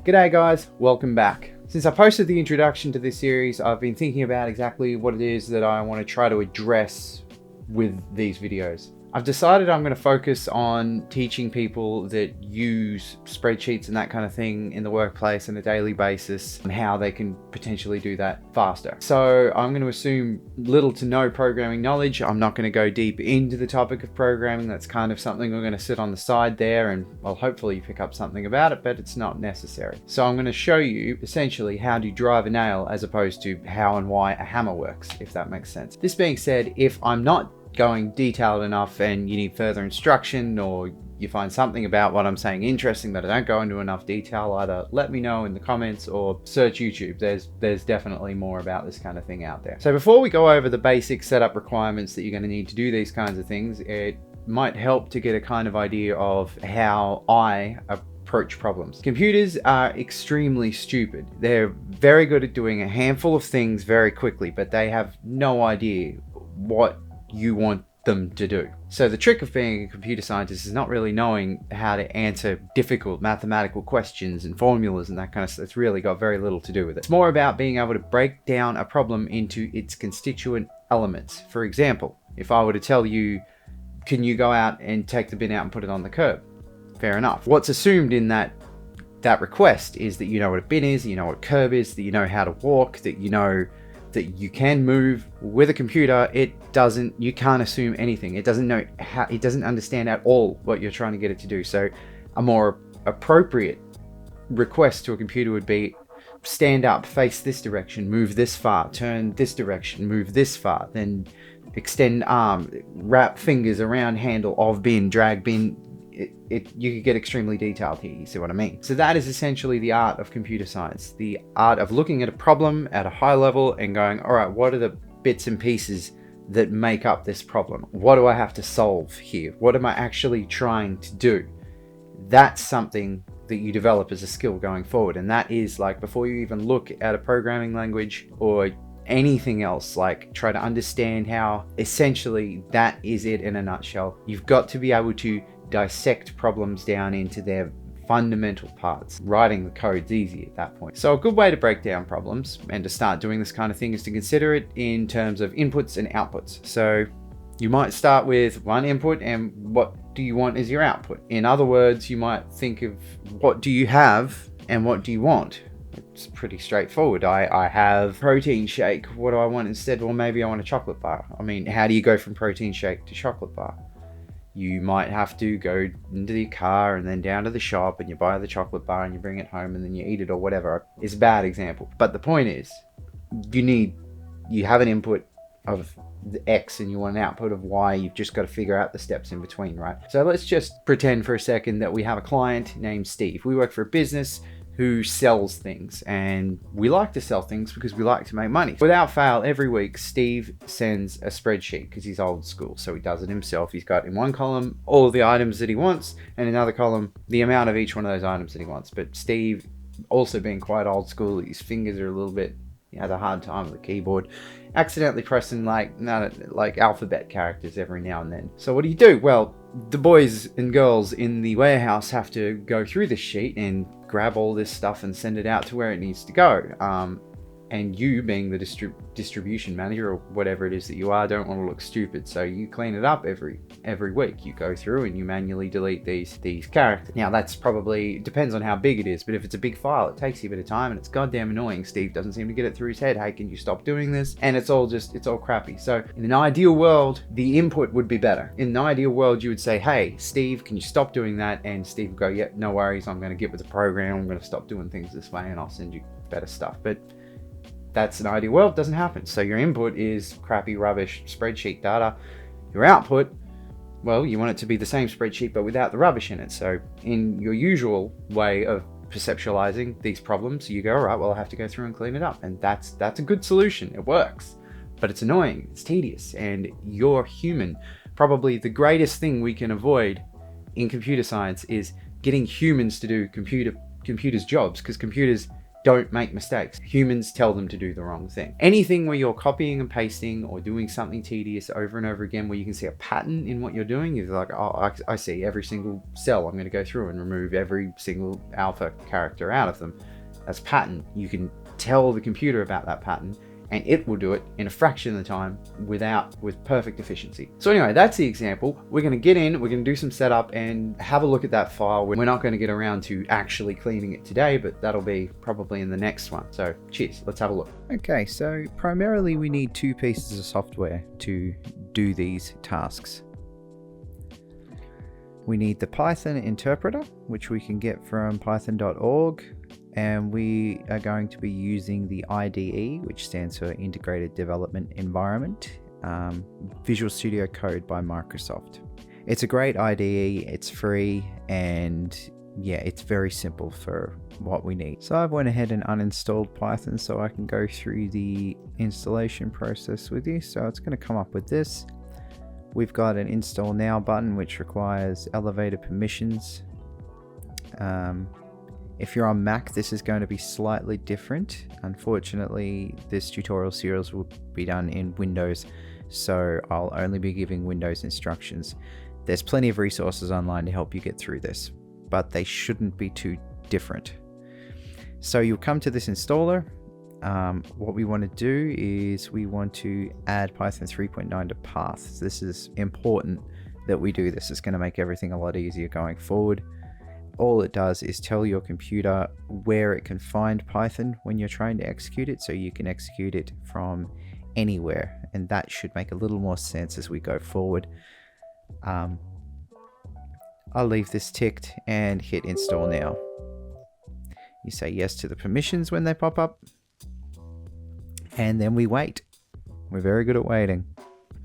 G'day guys, welcome back. Since I posted the introduction to this series, I've been thinking about exactly what it is that I want to try to address with these videos. I've decided I'm going to focus on teaching people that use spreadsheets and that kind of thing in the workplace on a daily basis and how they can potentially do that faster. So I'm going to assume little to no programming knowledge. I'm not going to go deep into the topic of programming. That's kind of something we're going to sit on the side there and, well, hopefully you pick up something about it, but it's not necessary. So I'm going to show you essentially how to drive a nail as opposed to how and why a hammer works, if that makes sense. This being said, if I'm not going detailed enough and you need further instruction, or you find something about what I'm saying interesting but I don't go into enough detail, either let me know in the comments or search YouTube. There's definitely more about this kind of thing out there. So before we go over the basic setup requirements that you're going to need to do these kinds of things, it might help to get a kind of idea of how I approach problems. Computers are extremely stupid. They're very good at doing a handful of things very quickly, but they have no idea what you want them to do. So the trick of being a computer scientist is not really knowing how to answer difficult mathematical questions and formulas and that kind of stuff. It's really got very little to do with it. It's more about being able to break down a problem into its constituent elements. For example, if I were to tell you, can you go out and take the bin out and put it on the curb? Fair enough. What's assumed in that request is that you know what a bin is, you know what a curb is, that you know how to walk, that you know that you can move. With a computer, you can't assume anything. It doesn't know how, it doesn't understand at all what you're trying to get it to do. So a more appropriate request to a computer would be stand up, face this direction, move this far, turn this direction, move this far, then extend arm, wrap fingers around handle of bin, drag bin. You could get extremely detailed here, you see what I mean? So that is essentially the art of computer science, the art of looking at a problem at a high level and going, all right, what are the bits and pieces that make up this problem? What do I have to solve here? What am I actually trying to do? That's something that you develop as a skill going forward. And that is like, before you even look at a programming language or anything else, like try to understand how essentially that is it in a nutshell. You've got to be able to dissect problems down into their fundamental parts. Writing the code's easy at that point. So a good way to break down problems and to start doing this kind of thing is to consider it in terms of inputs and outputs. So you might start with one input and what do you want as your output? In other words, you might think of what do you have and what do you want? It's pretty straightforward. I have protein shake. What do I want instead? Well, maybe I want a chocolate bar. I mean, how do you go from protein shake to chocolate bar? You might have to go into the car and then down to the shop and you buy the chocolate bar and you bring it home and then you eat it or whatever. It's a bad example. But the point is, you have an input of the X and you want an output of Y. You've just got to figure out the steps in between, right? So let's just pretend for a second that we have a client named Steve. We work for a business who sells things, and we like to sell things because we like to make money. Without fail, every week Steve sends a spreadsheet because he's old school, so he does it himself. He's got in one column all of the items that he wants and in another column the amount of each one of those items that he wants. But Steve, also being quite old school, his fingers are a little bit, he has a hard time with the keyboard, accidentally pressing like alphabet characters every now and then. So what do? Well, the boys and girls in the warehouse have to go through this sheet and grab all this stuff and send it out to where it needs to go. And you, being the distribution manager or whatever it is that you are, don't want to look stupid. So you clean it up every week. You go through and you manually delete these characters. Now that's probably, depends on how big it is, but if it's a big file, it takes you a bit of time and it's goddamn annoying. Steve doesn't seem to get it through his head. Hey, can you stop doing this? And it's all crappy. So in an ideal world, the input would be better. In an ideal world, you would say, hey, Steve, can you stop doing that? And Steve would go, yeah, no worries. I'm going to get with the program. I'm going to stop doing things this way and I'll send you better stuff. But that's an ideal world, doesn't happen. So your input is crappy, rubbish spreadsheet data. Your output, well, you want it to be the same spreadsheet, but without the rubbish in it. So in your usual way of perceptualizing these problems, you go, all right, well, I have to go through and clean it up. And that's a good solution. It works, but it's annoying, it's tedious, and you're human. Probably the greatest thing we can avoid in computer science is getting humans to do computers' jobs, because computers don't make mistakes. Humans tell them to do the wrong thing. Anything where you're copying and pasting or doing something tedious over and over again, where you can see a pattern in what you're doing, you're like, oh, I see every single cell. I'm going to go through and remove every single alpha character out of them. That's pattern. You can tell the computer about that pattern, and it will do it in a fraction of the time with perfect efficiency. So anyway, that's the example. We're going to get in, we're going to do some setup and have a look at that file. We're not going to get around to actually cleaning it today, but that'll be probably in the next one. So cheers, let's have a look. Okay, so primarily we need two pieces of software to do these tasks. We need the Python interpreter, which we can get from python.org. And we are going to be using the IDE, which stands for Integrated Development Environment, Visual Studio Code by Microsoft. It's a great IDE, it's free, and yeah, it's very simple for what we need. So I've went ahead and uninstalled Python so I can go through the installation process with you. So it's going to come up with this. We've got an Install Now button, which requires elevator permissions. If you're on Mac, this is going to be slightly different. Unfortunately, this tutorial series will be done in Windows, so I'll only be giving Windows instructions. There's plenty of resources online to help you get through this, but they shouldn't be too different. So you'll come to this installer. What we want to do is we want to add Python 3.9 to paths. This is important that we do this. It's going to make everything a lot easier going forward. All it does is tell your computer where it can find Python when you're trying to execute it, so you can execute it from anywhere, and that should make a little more sense as we go forward. I'll leave this ticked and hit Install Now. You say yes to the permissions when they pop up, and then we wait. We're very good at waiting.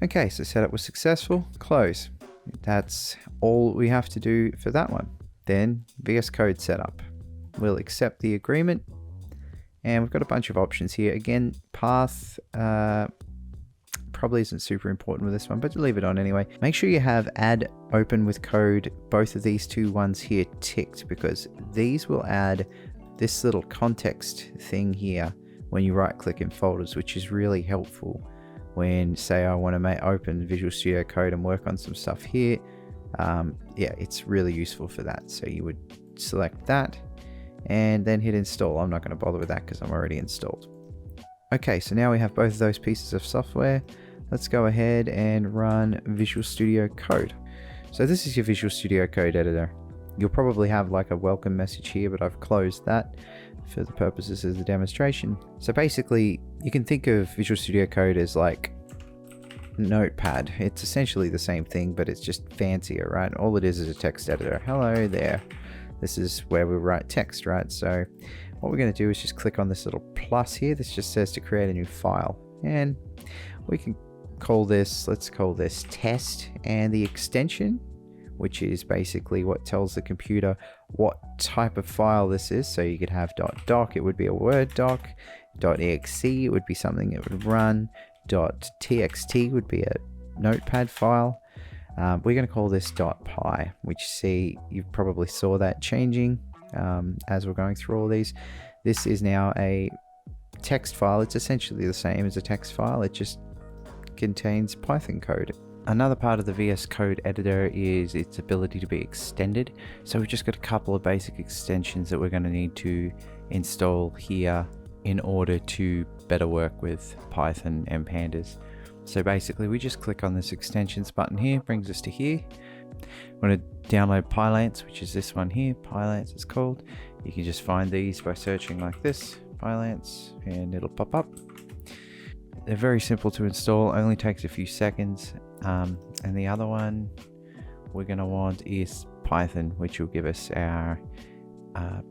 Okay, so setup was successful. Close. That's all we have to do for that one. Then VS Code setup. We'll accept the agreement, and we've got a bunch of options here. Again, path probably isn't super important with this one, but leave it on anyway. Make sure you have add open with code, both of these two ones here ticked, because these will add this little context thing here when you right click in folders, which is really helpful when, say, I want to open Visual Studio Code and work on some stuff here. Yeah, it's really useful for that. So you would select that and then hit install. I'm not going to bother with that because I'm already installed. Okay, so now we have both of those pieces of software. Let's go ahead and run Visual Studio Code. So this is your Visual Studio Code editor. You'll probably have like a welcome message here, but I've closed that for the purposes of the demonstration. So basically, you can think of Visual Studio Code as like Notepad. It's essentially the same thing, but it's just fancier, right? All it is a text editor. Hello there. This is where we write text, right? So what we're going to do is just click on this little plus here. This just says to create a new file, and we can call this, let's call this test, and the extension, which is basically what tells the computer what type of file this is. So you could have .doc, it would be a Word doc. .exe, it would be something it would run. .txt would be a notepad file. We're going to call this .py, which you probably saw that changing as we're going through all these. This is now a text file. It's essentially the same as a text file. It just contains Python code. Another part of the VS Code editor is its ability to be extended. So we've just got a couple of basic extensions that we're going to need to install here in order to better work with Python and Pandas. So basically we just click on this extensions button here, brings us to here. We want to download Pylance, which is this one here. Pylance it's called. You can just find these by searching like this, Pylance, and it'll pop up. They're very simple to install, only takes a few seconds. And the other one we're going to want is Python, which will give us our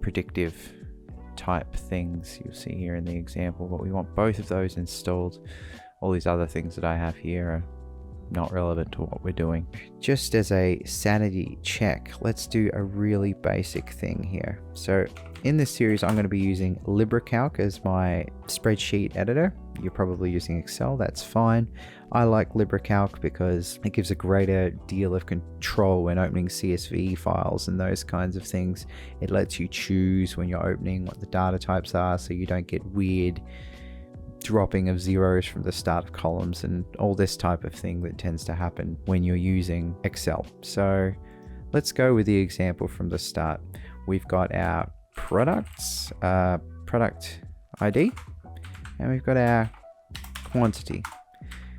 predictive type things you'll see here in the example, but we want both of those installed. All these other things that I have here are not relevant to what we're doing. Just as a sanity check, let's do a really basic thing here. So in this series, I'm going to be using LibreCalc as my spreadsheet editor. You're probably using Excel, that's fine. I like LibreCalc because it gives a greater deal of control when opening CSV files and those kinds of things. It lets you choose when you're opening what the data types are, so you don't get weird dropping of zeros from the start of columns and all this type of thing that tends to happen when you're using Excel. So let's go with the example from the start. We've got our products, product ID, and we've got our quantity.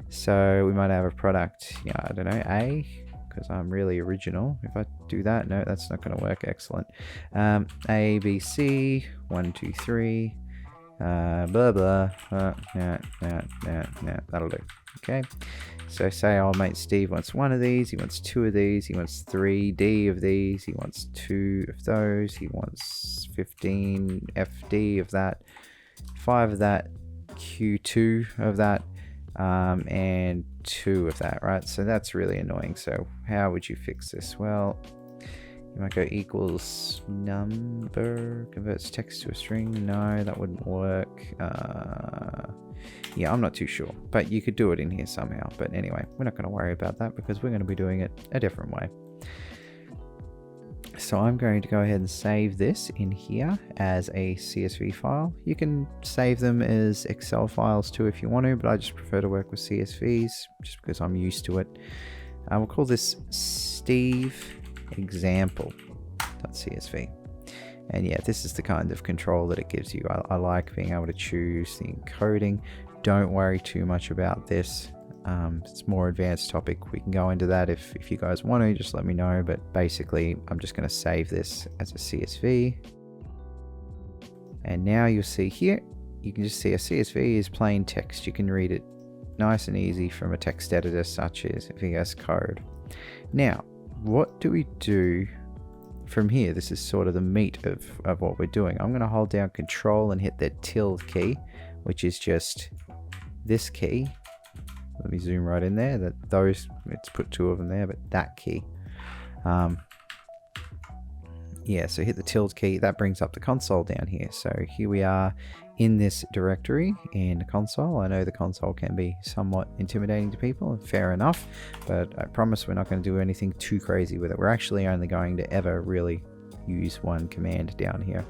So we might have a product, I don't know, A, because I'm really original. If I do that, no, that's not going to work. Excellent. A, B, C, 1, 2, 3, blah, blah, that'll do. Okay. So say our mate Steve wants 1 of these, he wants 2 of these, he wants 3D of these, he wants 2 of those, he wants 15 FD of that, 5 of that, Q2 of that, and 2 of that, right? So that's really annoying. So how would you fix this? Well, you might go equals number, converts text to a string. No, that wouldn't work. Yeah, I'm not too sure, but you could do it in here somehow. But anyway, we're not going to worry about that because we're going to be doing it a different way. So I'm going to go ahead and save this in here as a CSV file. You can save them as Excel files too if you want to, but I just prefer to work with CSVs just because I'm used to it. We'll call this Steve example.csv. And yeah, this is the kind of control that it gives you. I like being able to choose the encoding. Don't worry too much about this. It's a more advanced topic. We can go into that if you guys want to, just let me know. But basically, I'm just going to save this as a CSV. And now you'll see here, you can just see a CSV is plain text. You can read it nice and easy from a text editor such as VS Code. Now, what do we do from here? This is sort of the meat of what we're doing. I'm going to hold down Control and hit the tilde key, which is just this key. Let me zoom right in there. It's put 2 of them there, but that key. Yeah, so hit the tilde key. That brings up the console down here. So here we are in this directory in the console. I know the console can be somewhat intimidating to people, fair enough, but I promise we're not going to do anything too crazy with it. We're actually only going to ever really use one command down here.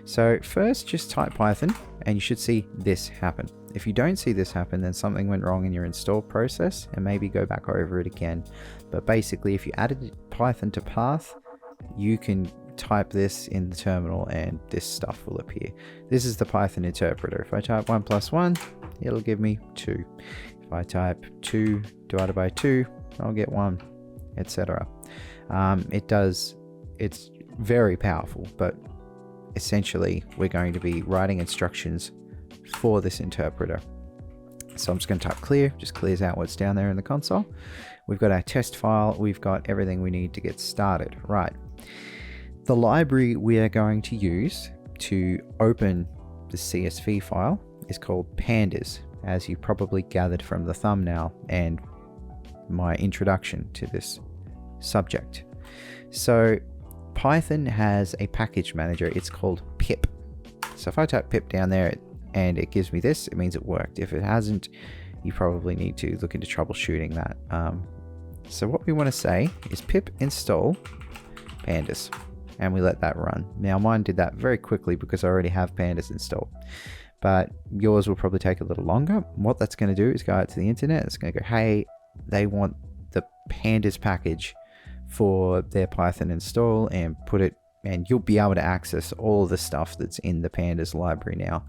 So first, just type Python, and you should see this happen. If you don't see this happen, then something went wrong in your install process, and maybe go back over it again. But basically, if you added Python to path, you can type this in the terminal and this stuff will appear. This is the Python interpreter. If I type 1 + 1, it'll give me 2. If I type 2 divided by 2, I'll get 1, etc. It's very powerful, but essentially we're going to be writing instructions for this interpreter. So I'm just going to type clear, just clears out what's down there in the console. We've got our test file, we've got everything we need to get started. Right. The library we are going to use to open the CSV file is called Pandas, as you probably gathered from the thumbnail and my introduction to this subject. So Python has a package manager, it's called pip. So if I type pip down there and it gives me this, it means it worked. If it hasn't, you probably need to look into troubleshooting that. So what we want to say is pip install pandas, and we let that run. Now mine did that very quickly because I already have pandas installed, but yours will probably take a little longer. What that's going to do is go out to the internet. It's going to go, hey, they want the pandas package for their Python install, and put it, and you'll be able to access all the stuff that's in the pandas library now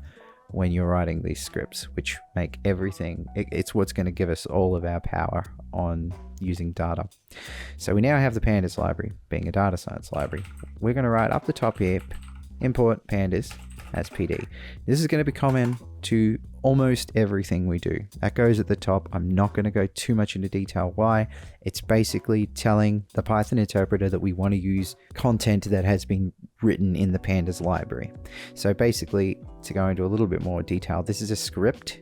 when you're writing these scripts, which make everything, it's what's going to give us all of our power on using data. So we now have the pandas library, being a data science library. We're going to write up the top here, import pandas as PD. This is going to be common to almost everything we do. That goes at the top. I'm not going to go too much into detail why. It's basically telling the Python interpreter that we want to use content that has been written in the pandas library. So basically, to go into a little bit more detail, this is a script,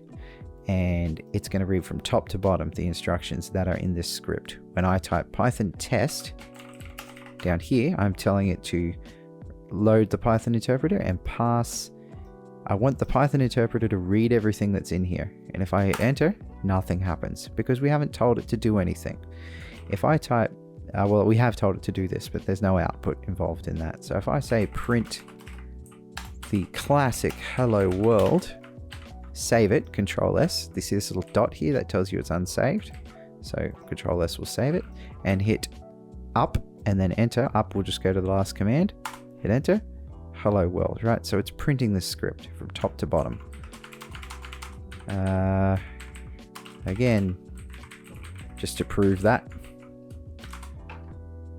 and it's going to read from top to bottom the instructions that are in this script. When I type Python test down here, I'm telling it to load the Python interpreter and pass. I want the Python interpreter to read everything that's in here. And if I hit enter, nothing happens because we haven't told it to do anything. If I type, well, we have told it to do this, but there's no output involved in that. So if I say print the classic hello world, save it, Control S. This is this little dot here that tells you it's unsaved. So Control S will save it, and hit up and then enter. Up will just go to the last command, hit enter, hello world, right? So it's printing this script from top to bottom. Again, just to prove that,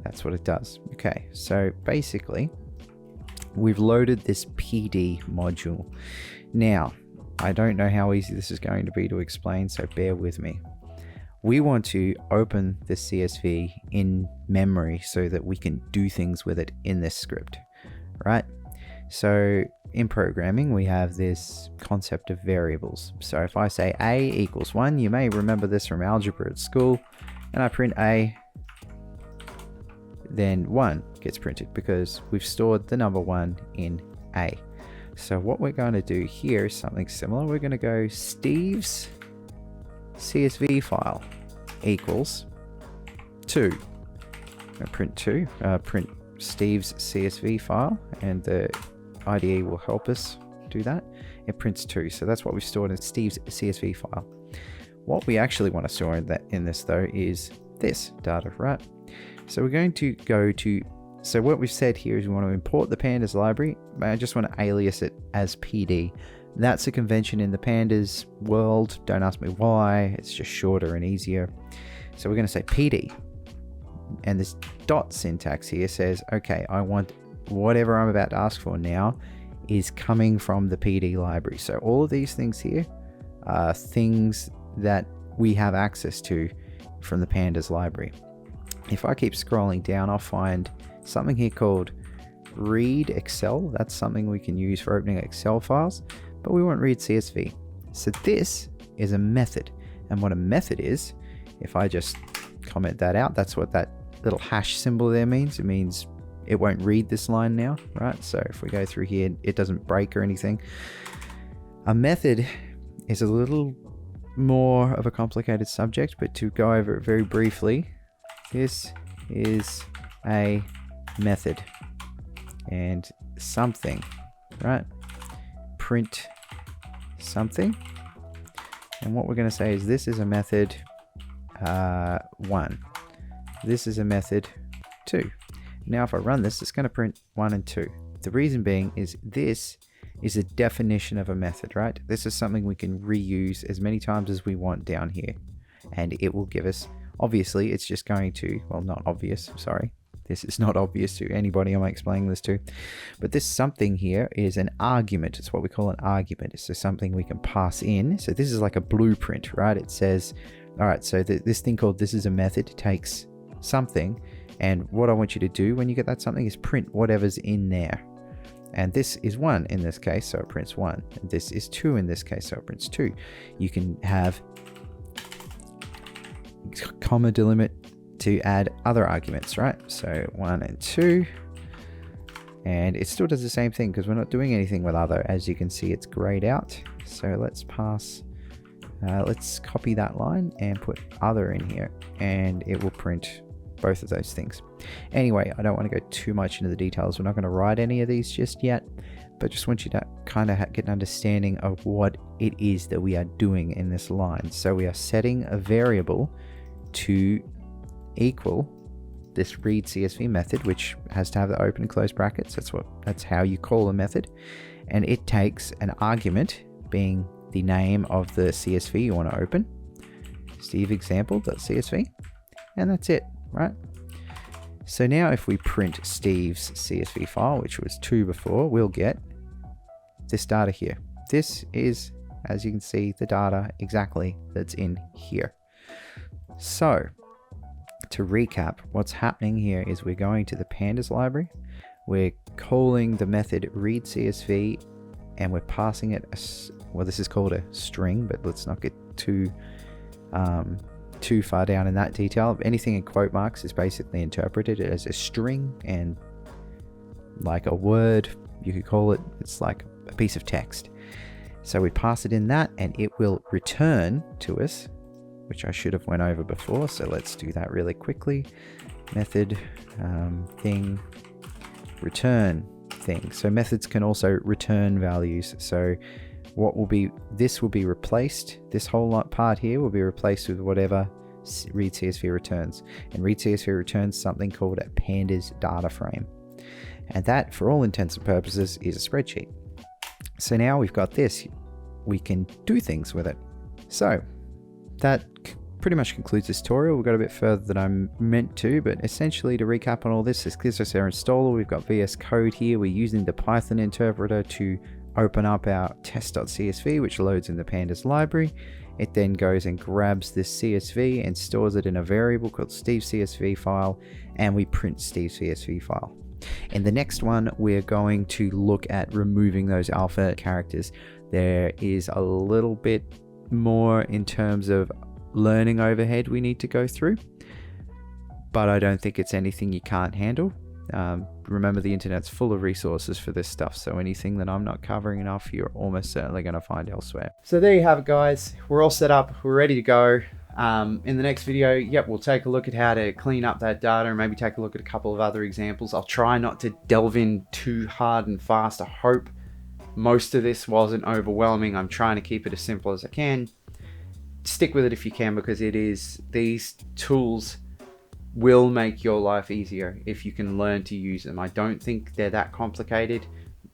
that's what it does. Okay, so basically we've loaded this PD module. Now, I don't know how easy this is going to be to explain, so bear with me. We want to open the CSV in memory so that we can do things with it in this script, right? So in programming, we have this concept of variables. So if I say a equals 1, you may remember this from algebra at school, and I print a, then 1 gets printed because we've stored the number 1 in a. So what we're going to do here is something similar. We're going to go Steve's CSV file equals 2. I'm going to print 2, print Steve's CSV file, and the IDE will help us do that. It prints 2, so that's what we've stored in Steve's CSV file. What we actually want to store in this though is this data, right? So we're going to go to, so what we've said here is we want to import the Pandas library, but I just want to alias it as PD. That's a convention in the Pandas world. Don't ask me why, it's just shorter and easier. So we're going to say PD. And this dot syntax here says, okay, I want whatever I'm about to ask for now is coming from the PD library. So all of these things here are things that we have access to from the Pandas library. If I keep scrolling down, I'll find something here called read Excel. That's something we can use for opening Excel files, but we won't read CSV. So this is a method. And what a method is, if I just comment that out, that's what that little hash symbol there means. It means it won't read this line now, right? So if we go through here, it doesn't break or anything. A method is a little more of a complicated subject, but to go over it very briefly, this is a method and something, right? Print something. And what we're going to say is this is a method 1. This is a method 2. Now if I run this, it's going to print 1 and 2. The reason being is this is a definition of a method, right? This is something we can reuse as many times as we want down here. And it will give us, obviously, it's just going to, well, not obvious, sorry. This is not obvious to anybody I'm explaining this to. But this something here is an argument. It's what we call an argument. It's just something we can pass in. So this is like a blueprint, right? It says, all right, so this thing called this is a method takes something. And what I want you to do when you get that something is print whatever's in there. And this is 1 in this case, so it prints 1. And this is 2 in this case, so it prints 2. You can have comma delimit to add other arguments, right? So 1 and 2. And it still does the same thing because we're not doing anything with other. As you can see, it's grayed out. So let's pass, let's copy that line and put other in here. And it will print both of those things. Anyway, I don't want to go too much into the details. We're not going to write any of these just yet, but just want you to kind of get an understanding of what it is that we are doing in this line. So we are setting a variable to equal this read CSV method, which has to have the open and close brackets. That's how you call a method. And it takes an argument being the name of the CSV you want to open, steveexample.csv, and that's it. Right? So now if we print Steve's CSV file, which was 2 before, we'll get this data here. This is, as you can see, the data exactly that's in here. So to recap, what's happening here is we're going to the Pandas library, we're calling the method read CSV, and we're passing it, well, this is called a string, but let's not get too far down in that detail. Anything in quote marks is basically interpreted as a string, and like a word, you could call it. It's like a piece of text. So we pass it in that and it will return to us, which I should have went over before. So let's do that really quickly. Method thing, return thing. So methods can also return values. So what will be, this will be replaced. This whole part here will be replaced with whatever read CSV returns. And read CSV returns something called a Pandas data frame. And that, for all intents and purposes, is a spreadsheet. So now we've got this, we can do things with it. So that pretty much concludes this tutorial. We've got a bit further than I'm meant to, but essentially to recap on all this is our installer. We've got VS Code here. We're using the Python interpreter to open up our test.csv, which loads in the Pandas library. It then goes and grabs this CSV and stores it in a variable called Steve CSV file, and we print Steve CSV file. In the next one, we're going to look at removing those alpha characters. There is a little bit more in terms of learning overhead we need to go through, but I don't think it's anything you can't handle. Remember, the internet's full of resources for this stuff, so anything that I'm not covering enough, you're almost certainly going to find elsewhere. So there you have it, guys. We're all set up. We're ready to go. In the next video, we'll take a look at how to clean up that data and maybe take a look at a couple of other examples. I'll try not to delve in too hard and fast. I hope most of this wasn't overwhelming. I'm trying to keep it as simple as I can. Stick with it if you can, because it is, these tools will make your life easier if you can learn to use them. I don't think they're that complicated.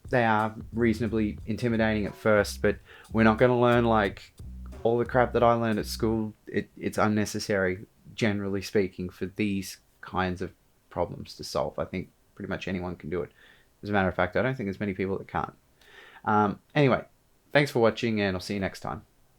They are reasonably intimidating at first, but we're not going to learn like all the crap that I learned at school. It's unnecessary, generally speaking, for these kinds of problems to solve. I think pretty much anyone can do it. As a matter of fact, I don't think there's many people that can't. Anyway, thanks for watching, and I'll see you next time.